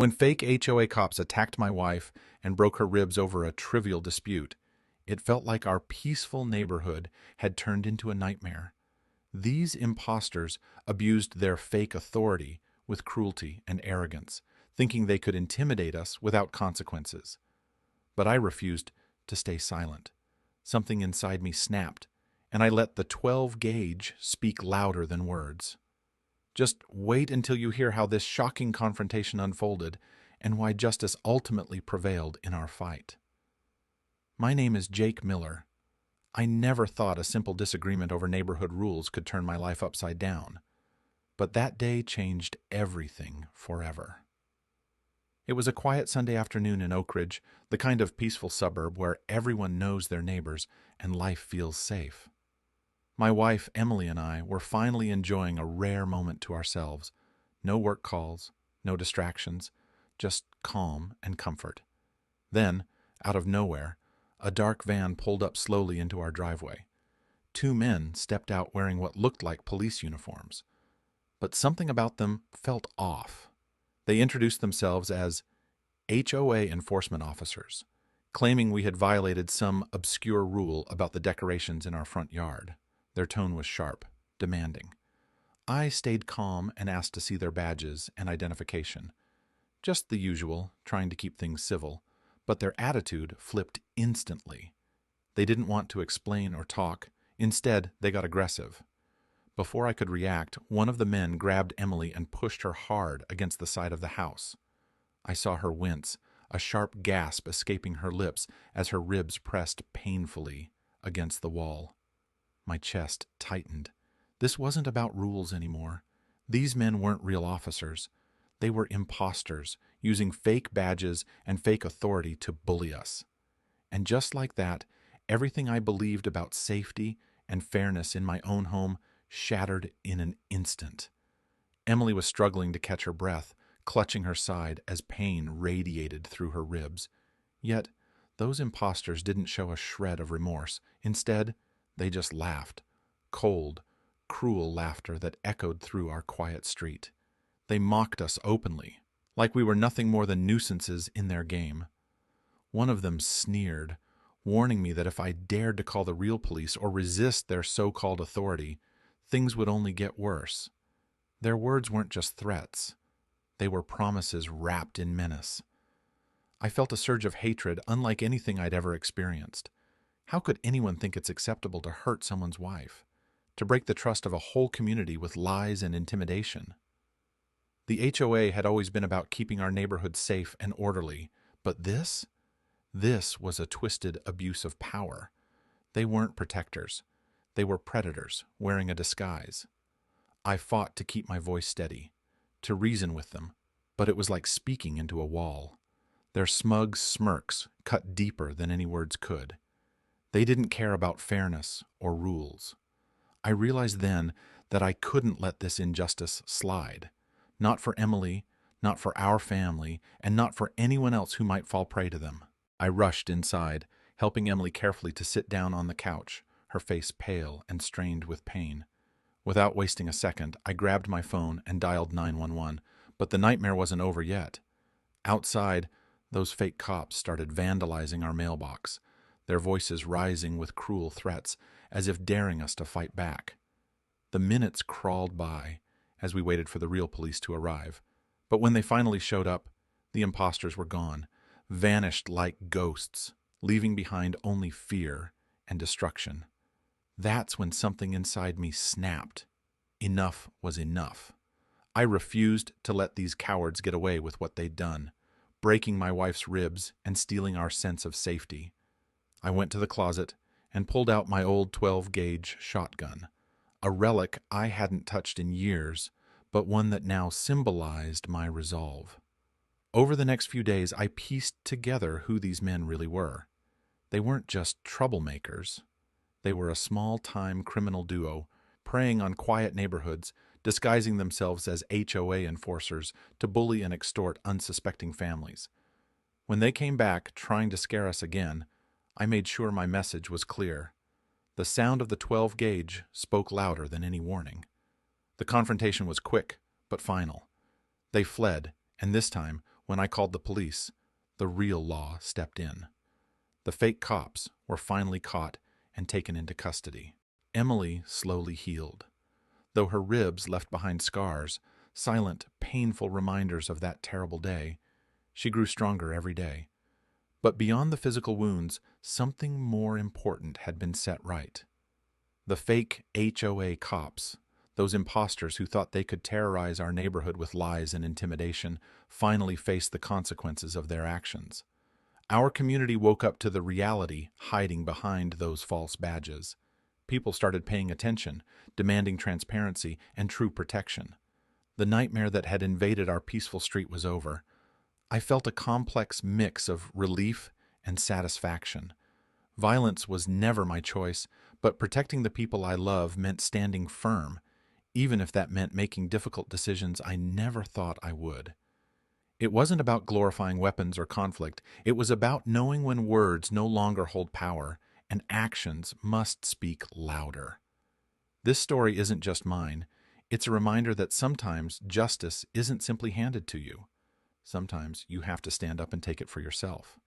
When fake HOA cops attacked my wife and broke her ribs over a trivial dispute, it felt like our peaceful neighborhood had turned into a nightmare. These imposters abused their fake authority with cruelty and arrogance, thinking they could intimidate us without consequences. But I refused to stay silent. Something inside me snapped, and I let the 12 gauge speak louder than words. Just wait until you hear how this shocking confrontation unfolded and why justice ultimately prevailed in our fight. My name is Jake Miller. I never thought a simple disagreement over neighborhood rules could turn my life upside down. But that day changed everything forever. It was a quiet Sunday afternoon in Oak Ridge, the kind of peaceful suburb where everyone knows their neighbors and life feels safe. My wife, Emily, and I were finally enjoying a rare moment to ourselves. No work calls, no distractions, just calm and comfort. Then, out of nowhere, a dark van pulled up slowly into our driveway. Two men stepped out wearing what looked like police uniforms. But something about them felt off. They introduced themselves as HOA enforcement officers, claiming we had violated some obscure rule about the decorations in our front yard. Their tone was sharp, demanding. I stayed calm and asked to see their badges and identification. Just the usual, trying to keep things civil, but their attitude flipped instantly. They didn't want to explain or talk. Instead, they got aggressive. Before I could react, one of the men grabbed Emily and pushed her hard against the side of the house. I saw her wince, a sharp gasp escaping her lips as her ribs pressed painfully against the wall. My chest tightened. This wasn't about rules anymore. These men weren't real officers. They were imposters, using fake badges and fake authority to bully us. And just like that, everything I believed about safety and fairness in my own home shattered in an instant. Emily was struggling to catch her breath, clutching her side as pain radiated through her ribs. Yet, those imposters didn't show a shred of remorse. Instead, they just laughed. Cold, cruel laughter that echoed through our quiet street. They mocked us openly, like we were nothing more than nuisances in their game. One of them sneered, warning me that if I dared to call the real police or resist their so-called authority, things would only get worse. Their words weren't just threats. They were promises wrapped in menace. I felt a surge of hatred unlike anything I'd ever experienced. How could anyone think it's acceptable to hurt someone's wife, to break the trust of a whole community with lies and intimidation? The HOA had always been about keeping our neighborhood safe and orderly, but this was a twisted abuse of power. They weren't protectors. They were predators wearing a disguise. I fought to keep my voice steady, to reason with them, but it was like speaking into a wall. Their smug smirks cut deeper than any words could. They didn't care about fairness or rules. I realized then that I couldn't let this injustice slide. Not for Emily, not for our family, and not for anyone else who might fall prey to them. I rushed inside, helping Emily carefully to sit down on the couch, her face pale and strained with pain. Without wasting a second, I grabbed my phone and dialed 911, but the nightmare wasn't over yet. Outside, those fake cops started vandalizing our mailbox, their voices rising with cruel threats, as if daring us to fight back. The minutes crawled by as we waited for the real police to arrive, but when they finally showed up, the imposters were gone, vanished like ghosts, leaving behind only fear and destruction. That's when something inside me snapped. Enough was enough. I refused to let these cowards get away with what they'd done, breaking my wife's ribs and stealing our sense of safety. I went to the closet and pulled out my old 12-gauge shotgun, a relic I hadn't touched in years, but one that now symbolized my resolve. Over the next few days, I pieced together who these men really were. They weren't just troublemakers. They were a small-time criminal duo, preying on quiet neighborhoods, disguising themselves as HOA enforcers to bully and extort unsuspecting families. When they came back, trying to scare us again, I made sure my message was clear. The sound of the 12-gauge spoke louder than any warning. The confrontation was quick, but final. They fled, and this time, When I called the police, the real law stepped in. The fake cops were finally caught and taken into custody. Emily slowly healed, though her ribs left behind scars, silent, painful reminders of that terrible day. She grew stronger every day. But beyond the physical wounds, something more important had been set right. The fake HOA cops, those imposters who thought they could terrorize our neighborhood with lies and intimidation, finally faced the consequences of their actions. Our community woke up to the reality hiding behind those false badges. People started paying attention, demanding transparency and true protection. The nightmare that had invaded our peaceful street was over. I felt a complex mix of relief and satisfaction. Violence was never my choice, but protecting the people I love meant standing firm, even if that meant making difficult decisions I never thought I would. It wasn't about glorifying weapons or conflict. It was about knowing when words no longer hold power and actions must speak louder. This story isn't just mine. It's a reminder that sometimes justice isn't simply handed to you. Sometimes you have to stand up and take it for yourself.